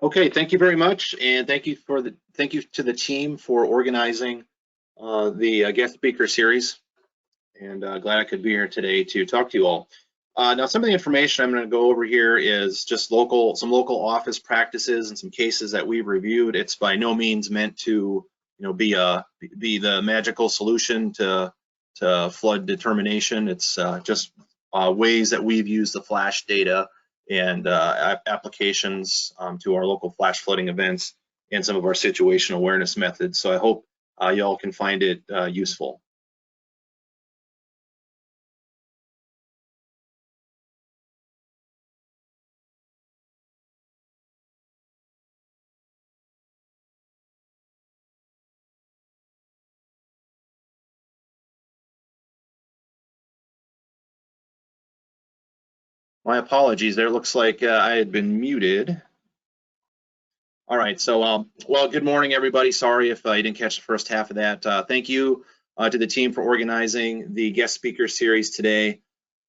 Okay, thank you very much, and thank you to the team for organizing the guest speaker series. And glad I could be here today to talk to you all. Now, some of the information I'm going to go over here is just some local office practices and some cases that we've reviewed. It's by no means meant to, be the magical solution to flood determination. It's just ways that we've used the flash data and applications to our local flash flooding events and some of our situational awareness methods. So I hope y'all can find it useful. My apologies there. Looks like I had been muted. All right, so well, good morning, everybody. Sorry if I didn't catch the first half of that. Thank you to the team for organizing the guest speaker series today.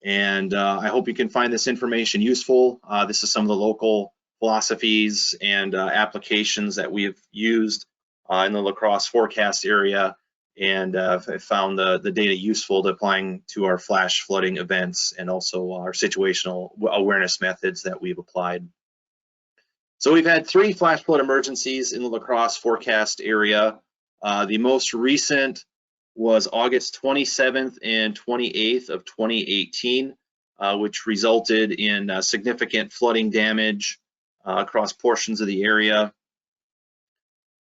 And I hope you can find this information useful. This is some of the local philosophies and applications that we've used in the La Crosse forecast area, and I found the data useful to applying to our flash flooding events and also our situational awareness methods that we've applied. So we've had 3 flash flood emergencies in the La Crosse forecast area. The most recent was August 27th and 28th of 2018, which resulted in significant flooding damage across portions of the area.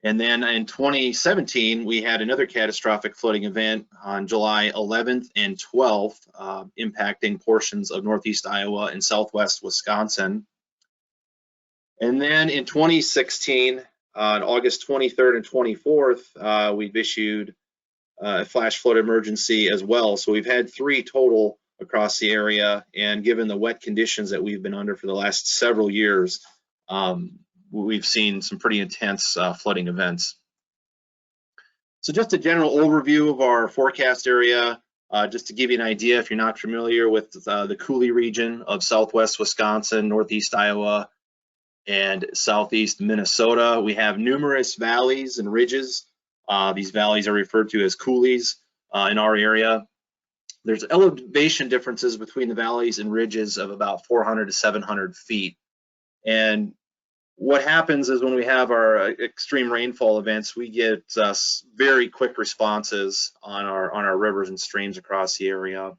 And then in 2017, we had another catastrophic flooding event on July 11th and 12th, impacting portions of northeast Iowa and southwest Wisconsin. And then in 2016, on August 23rd and 24th, we've issued a flash flood emergency as well. So we've had 3 total across the area, and given the wet conditions that we've been under for the last several years, we've seen some pretty intense flooding events. So just a general overview of our forecast area, just to give you an idea if you're not familiar with the Coulee region of southwest Wisconsin, northeast Iowa, and southeast Minnesota. We have numerous valleys and ridges. These valleys are referred to as coulees in our area. There's elevation differences between the valleys and ridges of about 400 to 700 feet. And what happens is when we have our extreme rainfall events, we get very quick responses on our rivers and streams across the area.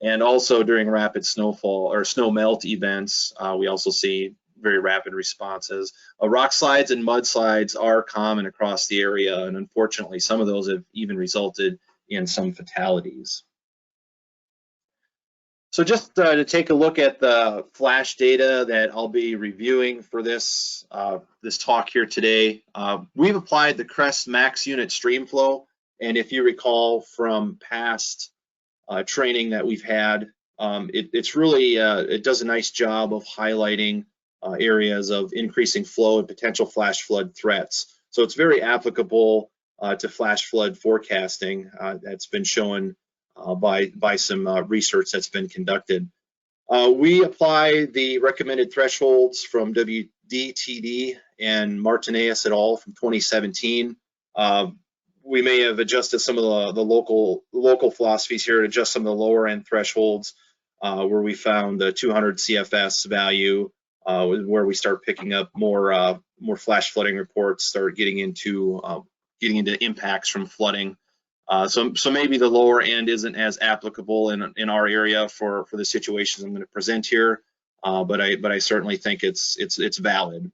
And also during rapid snowfall or snow melt events, we also see very rapid responses. Rock slides and mudslides are common across the area, and unfortunately some of those have even resulted in some fatalities. So just to take a look at the flash data that I'll be reviewing for this talk here today, we've applied the Crest Max Unit Stream Flow, and if you recall from past training that we've had, it's really it does a nice job of highlighting areas of increasing flow and potential flash flood threats. So it's very applicable to flash flood forecasting. That's been shown by some research that's been conducted. We apply the recommended thresholds from WDTD and Martinez et al. From 2017. We may have adjusted some of the local philosophies here to adjust some of the lower end thresholds where we found the 200 CFS value, where we start picking up more flash flooding reports, start getting into impacts from flooding. So maybe the lower end isn't as applicable in our area for the situations I'm going to present here, but I certainly think it's valid.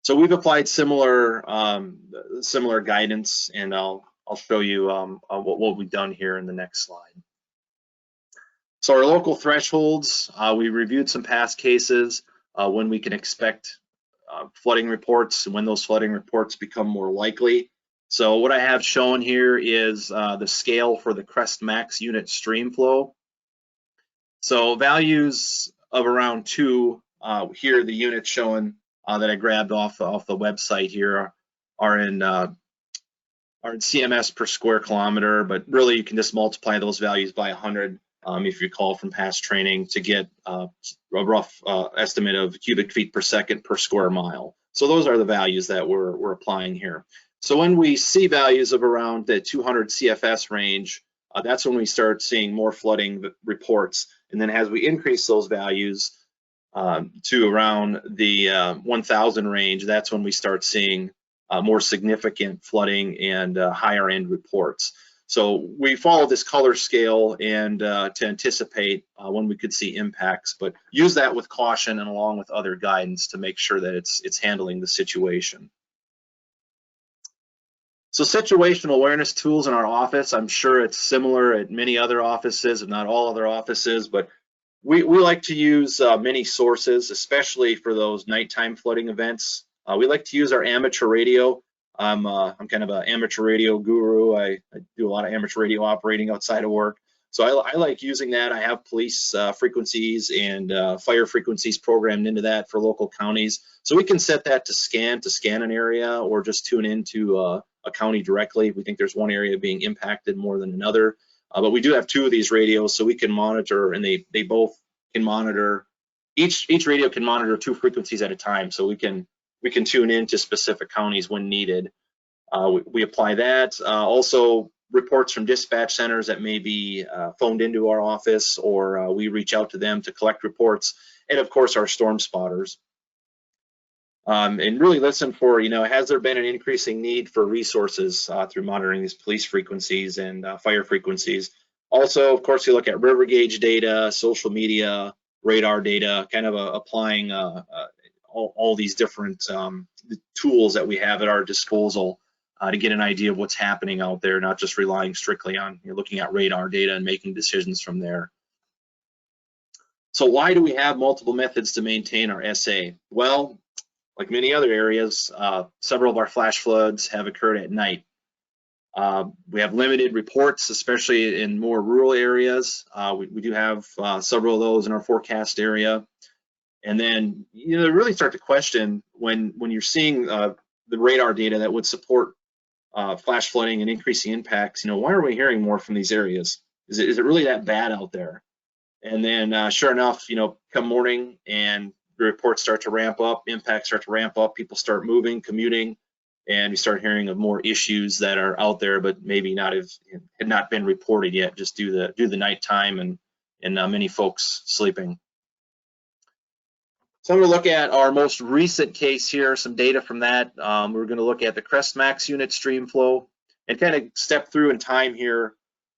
So we've applied similar guidance, and I'll show you what we've done here in the next slide. So our local thresholds, we reviewed some past cases when we can expect flooding reports and when those flooding reports become more likely. So what I have shown here is the scale for the Crest Max Unit Stream Flow. So values of around 2, here the units shown that I grabbed off the website here are in CMS per square kilometer, but really you can just multiply those values by 100 if you recall from past training, to get a rough estimate of cubic feet per second per square mile. So those are the values that we're applying here. So when we see values of around the 200 CFS range, that's when we start seeing more flooding reports. And then as we increase those values to around the 1,000 range, that's when we start seeing more significant flooding and higher end reports. So we follow this color scale and to anticipate when we could see impacts, but use that with caution and along with other guidance to make sure that it's handling the situation. So situational awareness tools in our office, I'm sure it's similar at many other offices, if not all other offices, but we like to use many sources, especially for those nighttime flooding events. We like to use our amateur radio. I'm kind of an amateur radio guru. I do a lot of amateur radio operating outside of work. So I like using that. I have police frequencies and fire frequencies programmed into that for local counties. So we can set that to scan an area or just tune into a county directly. We think there's one area being impacted more than another. But we do have two of these radios, so we can monitor, and they both can monitor. Each radio can monitor two frequencies at a time, so we can tune into specific counties when needed. We apply that. Also, reports from dispatch centers that may be phoned into our office, or we reach out to them to collect reports, and of course our storm spotters. And really listen for, has there been an increasing need for resources through monitoring these police frequencies and fire frequencies. Also, of course, you look at river gauge data, social media, radar data, kind of applying all these different tools that we have at our disposal to get an idea of what's happening out there, not just relying strictly on looking at radar data and making decisions from there. So why do we have multiple methods to maintain our SA? Well, like many other areas, several of our flash floods have occurred at night. We have limited reports, especially in more rural areas. We do have several of those in our forecast area. And then, really start to question when you're seeing the radar data that would support flash flooding and increasing impacts, why are we hearing more from these areas? Is it really that bad out there? And then sure enough, come morning and the reports start to ramp up, impacts start to ramp up, people start moving, commuting, and we start hearing of more issues that are out there, but maybe had not been reported yet, just due the nighttime and many folks sleeping. So I'm going to look at our most recent case here, some data from that. We're going to look at the Crest Max unit stream flow and kind of step through in time here,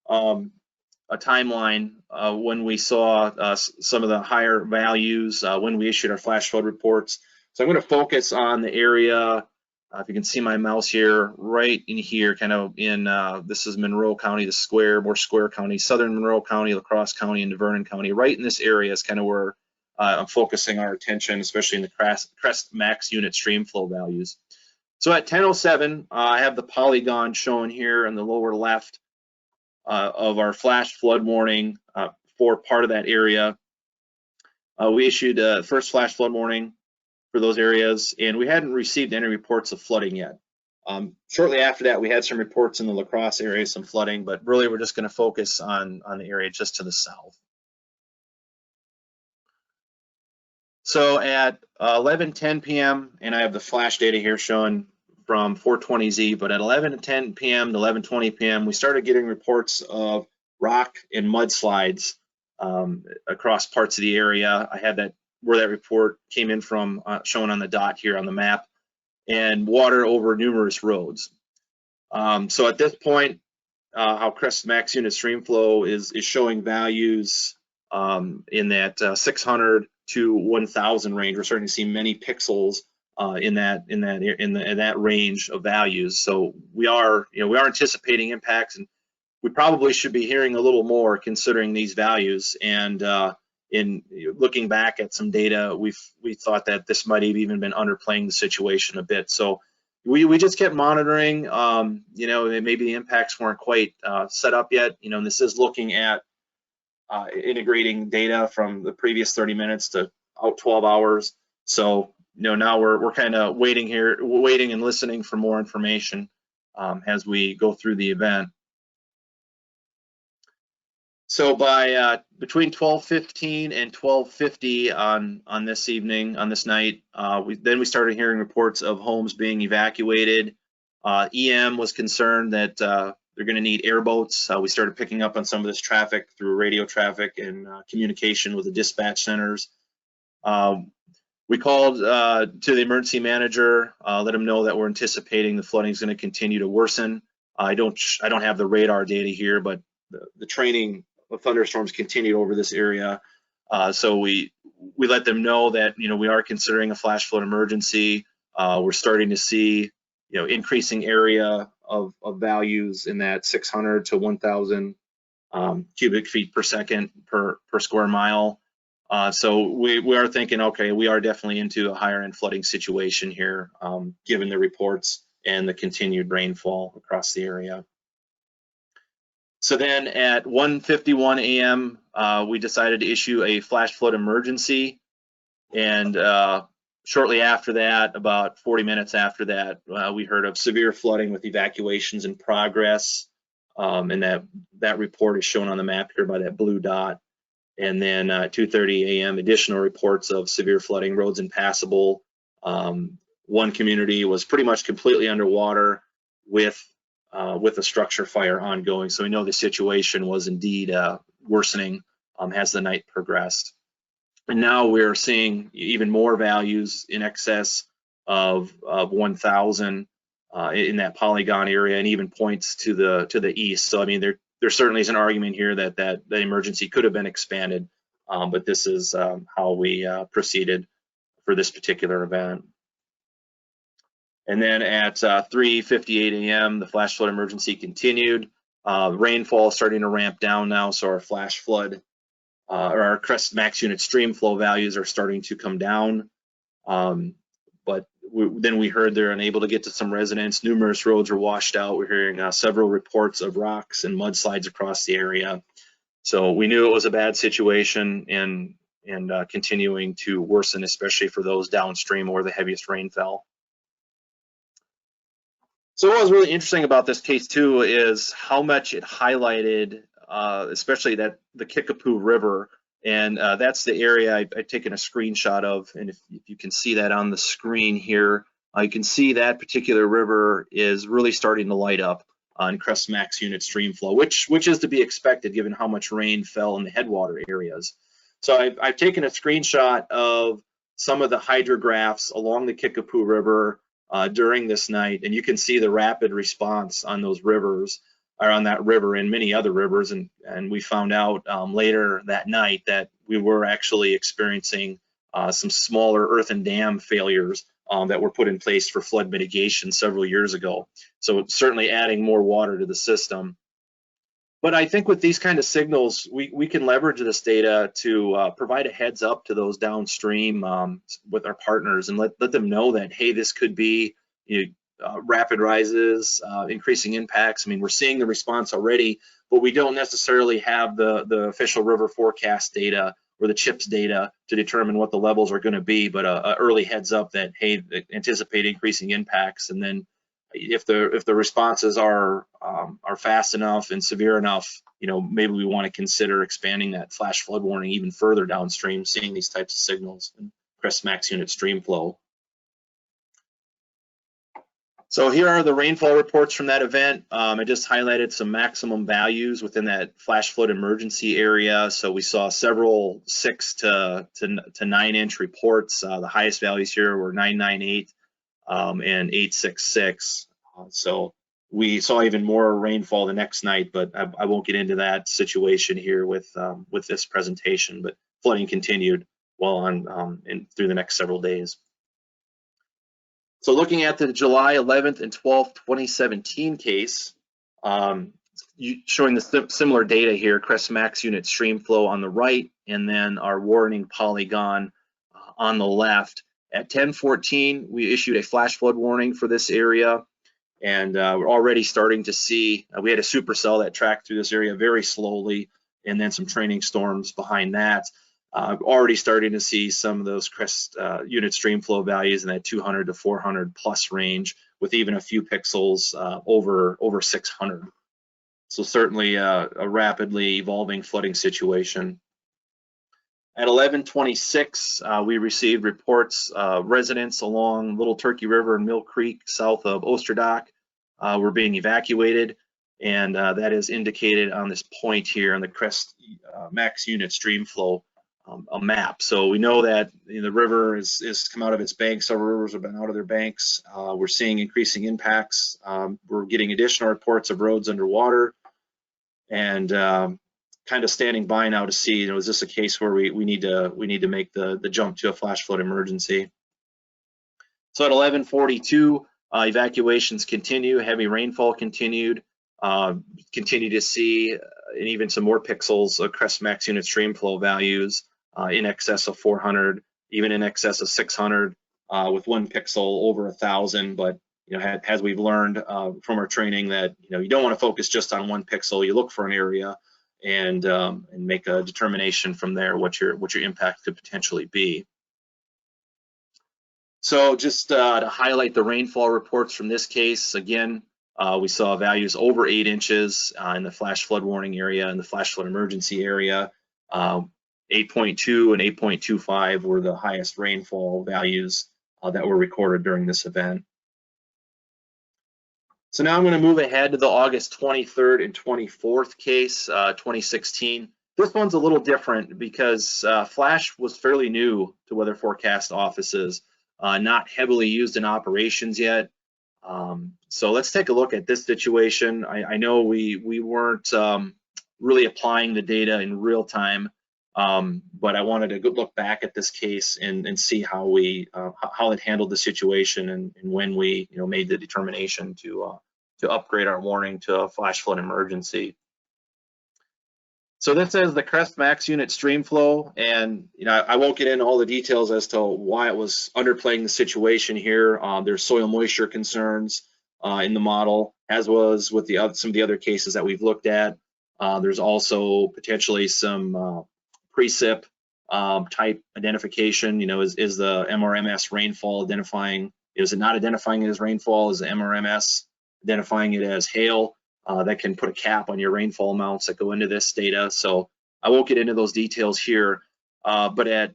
a timeline when we saw some of the higher values when we issued our flash flood reports. So I'm going to focus on the area, if you can see my mouse here, right in here, kind of in, this is Monroe County, more square county, southern Monroe County, La Crosse County, and Vernon County. Right in this area is kind of where I'm focusing our attention, especially in the Crest Max unit stream flow values. So at 10:07, I have the polygon shown here in the lower left of our flash flood warning for part of that area. We issued first flash flood warning for those areas, and we hadn't received any reports of flooding yet. Shortly after that, we had some reports in the La Crosse area, some flooding, but really we're just going to focus on the area just to the south. So at 11:10 p.m., and I have the flash data here showing from 420Z, but at 11:10 p.m. to 11:20 p.m., we started getting reports of rock and mudslides across parts of the area. I had where that report came in from, shown on the dot here on the map, and water over numerous roads. So at this point, how Crest Max unit stream flow is showing values in that 600 to 1,000 range. We're starting to see many pixels in that range of values. So we are anticipating impacts, and we probably should be hearing a little more considering these values. And in looking back at some data, we thought that this might have even been underplaying the situation a bit. So we just kept monitoring. Maybe the impacts weren't quite set up yet. And this is looking at integrating data from the previous 30 minutes to out 12 hours. So now we're kind of waiting and listening for more information as we go through the event. So by between 12:15 and 12:50 on this evening, on this night, we started hearing reports of homes being evacuated. EM was concerned that they're going to need airboats. We started picking up on some of this traffic through radio traffic and communication with the dispatch centers. We called to the emergency manager, let him know that we're anticipating the flooding is going to continue to worsen. I don't have the radar data here, but the training of thunderstorms continued over this area. So we let them know that we are considering a flash flood emergency. We're starting to see increasing area of values in that 600 to 1,000 cubic feet per second per square mile. So we are thinking, okay, we are definitely into a higher end flooding situation here, given the reports and the continued rainfall across the area. So then at 1:51 a.m., we decided to issue a flash flood emergency. And shortly after that, about 40 minutes after that, we heard of severe flooding with evacuations in progress. And that report is shown on the map here by that blue dot. And then 2:30 a.m., additional reports of severe flooding, roads impassable. One community was pretty much completely underwater with a structure fire ongoing. So we know the situation was indeed worsening as the night progressed. And now we're seeing even more values in excess of 1,000 in that polygon area, and even points to the east. So I mean, there certainly is an argument here that the emergency could have been expanded, but this is how we proceeded for this particular event. And then at 3:58 a.m., the flash flood emergency continued. Rainfall starting to ramp down now, so our flash flood or our crest max unit stream flow values are starting to come down. But then we heard they're unable to get to some residents. Numerous roads were washed out. We're hearing several reports of rocks and mudslides across the area. So we knew it was a bad situation and continuing to worsen, especially for those downstream where the heaviest rain fell. So what was really interesting about this case too is how much it highlighted, especially the Kickapoo River, and that's the area I've taken a screenshot of. And if you can see that on the screen here, you can see that particular river is really starting to light up on crest max unit stream flow, which is to be expected given how much rain fell in the headwater areas. So I've taken a screenshot of some of the hydrographs along the Kickapoo River during this night, and you can see the rapid response on those rivers, or on that river and many other rivers. And we found out later that night that we were actually experiencing some smaller earthen dam failures that were put in place for flood mitigation several years ago. So it's certainly adding more water to the system. But I think with these kind of signals, we can leverage this data to provide a heads up to those downstream with our partners, and let them know that, hey, this could be rapid rises, increasing impacts. I mean, we're seeing the response already, but we don't necessarily have the official river forecast data or the CHIPS data to determine what the levels are going to be, but a early heads up that, hey, anticipate increasing impacts. And then if the responses are fast enough and severe enough, maybe we want to consider expanding that flash flood warning even further downstream, seeing these types of signals in crest max unit stream flow. So here are the rainfall reports from that event. I just highlighted some maximum values within that flash flood emergency area. So we saw several 6 to 9 inch reports. The highest values here were 998 and 866. So we saw even more rainfall the next night, but I won't get into that situation here with this presentation. But flooding continued well on through the next several days. So looking at the July 11th and 12th, 2017 case, showing the similar data here, crest max unit stream flow on the right, and then our warning polygon on the left. At 10:14, we issued a flash flood warning for this area, and we're already starting to see, we had a supercell that tracked through this area very slowly, and then some training storms behind that. Already starting to see some of those crest unit stream flow values in that 200 to 400 plus range, with even a few pixels over 600. So certainly a rapidly evolving flooding situation. At 11:26, we received reports residents along Little Turkey River and Mill Creek south of Osterdock were being evacuated, and that is indicated on this point here on the Crest max unit stream flow a map. So we know that the river is come out of its banks. Several rivers have been out of their banks. We're seeing increasing impacts. We're getting additional reports of roads underwater, and kind of standing by now to see, is this a case where we need to make the jump to a flash flood emergency. So at 11:42, evacuations continue. Heavy rainfall continued. Continue to see and even some more pixels of Crest max unit stream flow values in excess of 400, even in excess of 600, with 1 pixel over 1,000. But as we've learned from our training, that you don't want to focus just on 1 pixel. You look for an area and make a determination from there what your impact could potentially be. So just to highlight the rainfall reports from this case, again, we saw values over 8 inches in the flash flood warning area and the flash flood emergency area. 8.2 and 8.25 were the highest rainfall values that were recorded during this event. So now I'm going to move ahead to the August 23rd and 24th case, 2016. This one's a little different because flash was fairly new to weather forecast offices, not heavily used in operations yet. So let's take a look at this situation. I know we weren't really applying the data in real time, but I wanted to look back at this case and see how it handled the situation and when we made the determination to upgrade our warning to a flash flood emergency. So this is the Crest max unit stream flow, and I won't get into all the details as to why it was underplaying the situation here. There's soil moisture concerns in the model, as was with some of the other cases that we've looked at. There's also potentially some precip type identification. Is the MRMS rainfall identifying? Is it not identifying it as rainfall? Is the MRMS identifying it as hail? That can put a cap on your rainfall amounts that go into this data. So I won't get into those details here, but at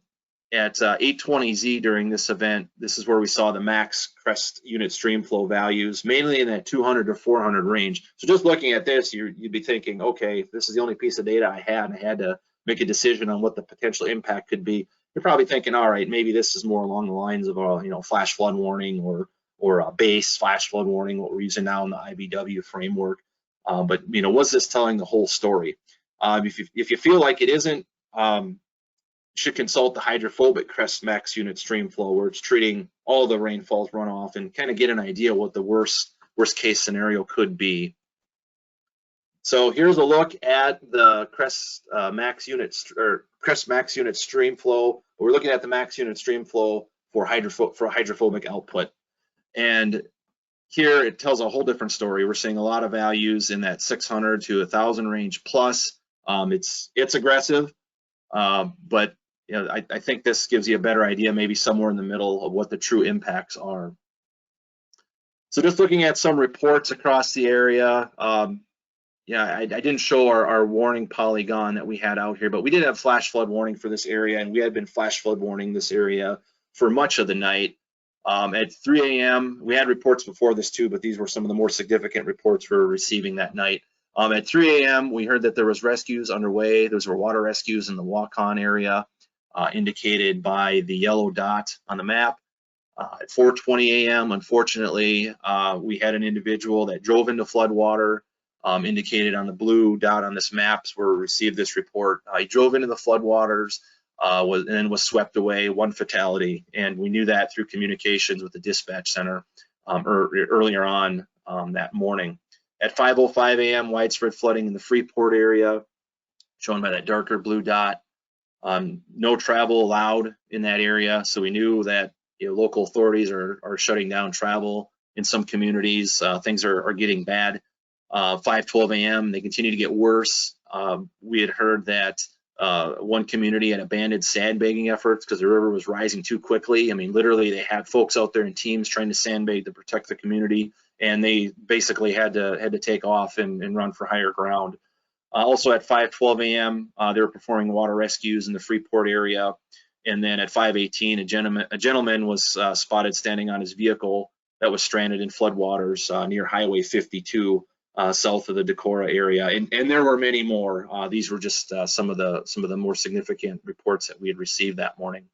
820Z during this event, this is where we saw the max Crest unit stream flow values, mainly in that 200 to 400 range. So just looking at this, you'd be thinking, okay, this is the only piece of data I had, and I had to make a decision on what the potential impact could be. You're probably thinking, all right, maybe this is more along the lines of a flash flood warning or a base flash flood warning, what we're using now in the IBW framework. But was this telling the whole story? If you feel like it isn't, you should consult the hydrophobic Crest max unit stream flow, where it's treating all the rainfalls runoff and kind of get an idea what the worst case scenario could be. So here's a look at the Crest max unit stream flow. We're looking at the max unit stream flow for hydrophobic output, and here it tells a whole different story. We're seeing a lot of values in that 600 to 1,000 range plus. It's aggressive, but I think this gives you a better idea, maybe somewhere in the middle, of what the true impacts are. So just looking at some reports across the area, I didn't show our warning polygon that we had out here, but we did have flash flood warning for this area, and we had been flash flood warning this area for much of the night. At 3 a.m., we had reports before this too, but these were some of the more significant reports we were receiving that night. At 3 a.m., we heard that there was rescues underway. Those were water rescues in the Waukon area, indicated by the yellow dot on the map. At 4:20 a.m., unfortunately, we had an individual that drove into flood water, indicated on the blue dot on this map where we received this report. He drove into the flood waters, and then was swept away, 1 fatality, and we knew that through communications with the dispatch center earlier on that morning. At 5:05 a.m., widespread flooding in the Freeport area, shown by that darker blue dot. No travel allowed in that area, so we knew that local authorities are shutting down travel in some communities. Things are getting bad. 5:12 a.m., they continue to get worse. We had heard that one community had abandoned sandbagging efforts because the river was rising too quickly. I mean, literally, they had folks out there in teams trying to sandbag to protect the community, and they basically had to take off and run for higher ground. Also at 5:12 a.m., they were performing water rescues in the Freeport area. And then at 5:18, a gentleman was spotted standing on his vehicle that was stranded in floodwaters near Highway 52, south of the Decorah area. And there were many more. These were just some of the more significant reports that we had received that morning.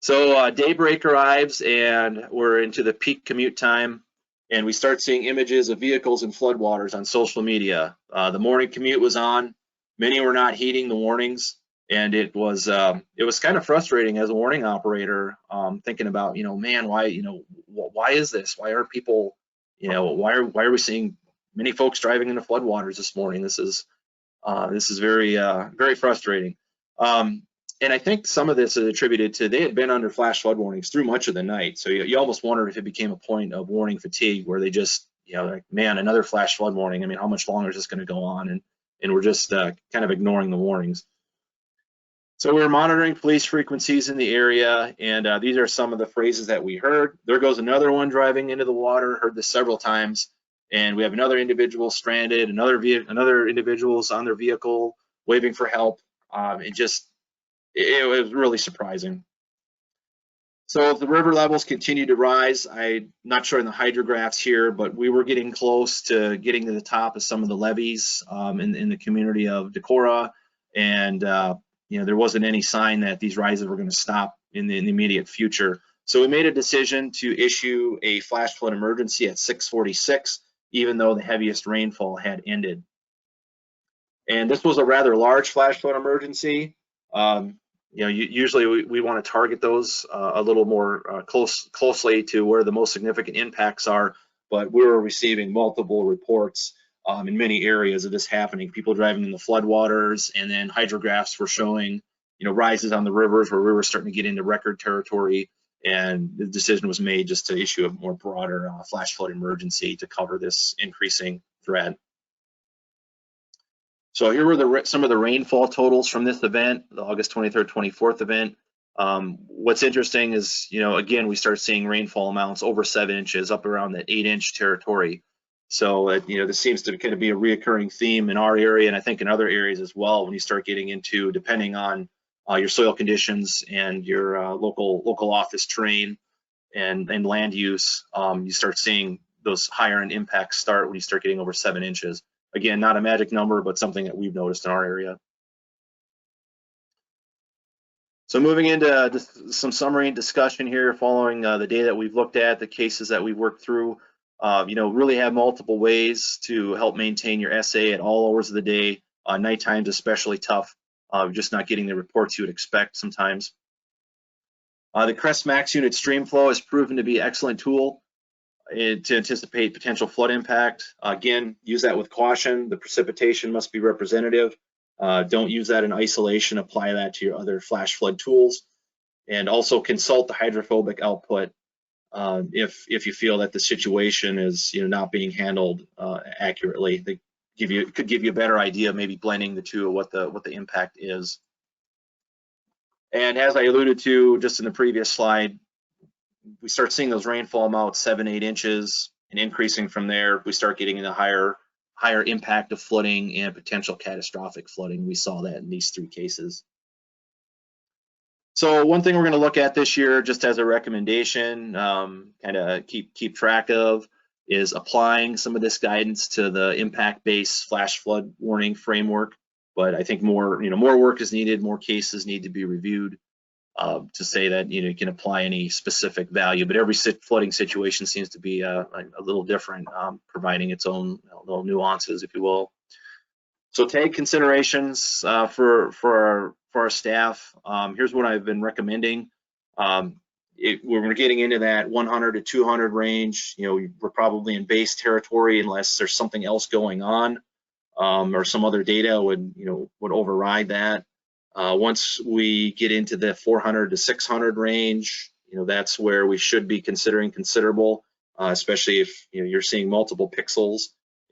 So Daybreak arrives, and we're into the peak commute time, and we start seeing images of vehicles in floodwaters on social media. The morning commute was on. Many were not heeding the warnings, and it was kind of frustrating as a warning operator, thinking about, man, why is this? Why are people, why are we seeing many folks driving into floodwaters this morning? This is very very frustrating. And I think some of this is attributed to they had been under flash flood warnings through much of the night. So you almost wondered if it became a point of warning fatigue, where they just, like, man, another flash flood warning. I mean, how much longer is this going to go on? And we're just kind of ignoring the warnings. So we're monitoring police frequencies in the area, and these are some of the phrases that we heard. There goes another one driving into the water. Heard this several times. And we have another individual stranded, another individual's on their vehicle waving for help. It was really surprising. So the river levels continue to rise. I'm not showing the hydrographs here, but we were getting close to getting to the top of some of the levees in the community of Decorah, and there wasn't any sign that these rises were going to stop in the immediate future. So we made a decision to issue a flash flood emergency at 6:46, even though the heaviest rainfall had ended. And this was a rather large flash flood emergency. Usually we want to target those a little more closely to where the most significant impacts are, but we were receiving multiple reports in many areas of this happening. People driving in the floodwaters, and then hydrographs were showing, rises on the rivers where we were starting to get into record territory, and the decision was made just to issue a more broader flash flood emergency to cover this increasing threat. So here were some of the rainfall totals from this event, the August 23rd, 24th event. What's interesting is, again, we start seeing rainfall amounts over 7 inches, up around that 8-inch territory. So, this seems to kind of be a reoccurring theme in our area, and I think in other areas as well, when you start getting into, depending on your soil conditions and your local office terrain and land use, you start seeing those higher end impacts start when you start getting over 7 inches. Again, not a magic number, but something that we've noticed in our area. So moving into some summary and discussion here, following the data that we've looked at, the cases that we've worked through, really have multiple ways to help maintain your SA at all hours of the day. Nighttime's especially tough, just not getting the reports you would expect sometimes. The Crest Max unit streamflow has proven to be an excellent tool to anticipate potential flood impact. Again, use that with caution. The precipitation must be representative. Don't use that in isolation. Apply that to your other flash flood tools, and also consult the hydrophobic output if you feel that the situation is not being handled accurately. They could give you a better idea, maybe blending the two, of what the impact is. And as I alluded to just in the previous slide, we start seeing those rainfall amounts 7-8 inches, and increasing from there, we start getting into higher impact of flooding and potential catastrophic flooding. We saw that in these 3 cases. So one thing we're going to look at this year, just as a recommendation, kind of keep track of, is applying some of this guidance to the impact-based flash flood warning framework. But I think more work is needed, more cases need to be reviewed to say that you can apply any specific value. But every flooding situation seems to be a little different, providing its own little nuances, if you will. So take considerations for our staff. Here's what I've been recommending. When we're getting into that 100 to 200 range, we're probably in base territory unless there's something else going on, or some other data would override that. Once we get into the 400 to 600 range, that's where we should be considering considerable, especially if you're seeing multiple pixels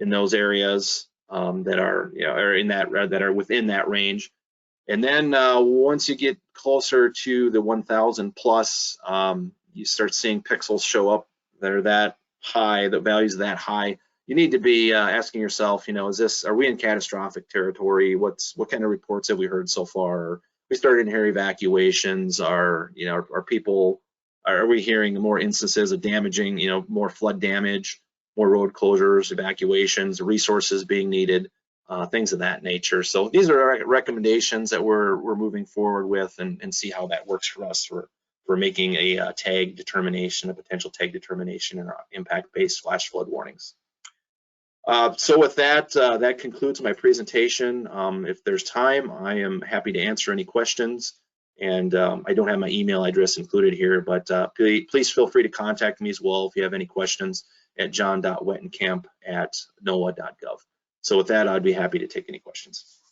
in those areas that are within that range. And then once you get closer to the 1,000 plus, you start seeing pixels show up that are that high, the values are that high, you need to be asking yourself, are we in catastrophic territory? What kind of reports have we heard so far? We started hearing evacuations. Are we hearing more instances of damaging, more flood damage, more road closures, evacuations, resources being needed, things of that nature. So these are recommendations that we're moving forward with, and see how that works for us for making a tag determination, a potential tag determination in our impact-based flash flood warnings. So with that, that concludes my presentation. If there's time, I am happy to answer any questions. And I don't have my email address included here, but please feel free to contact me as well if you have any questions at john.wetenkamp@noaa.gov. So with that, I'd be happy to take any questions.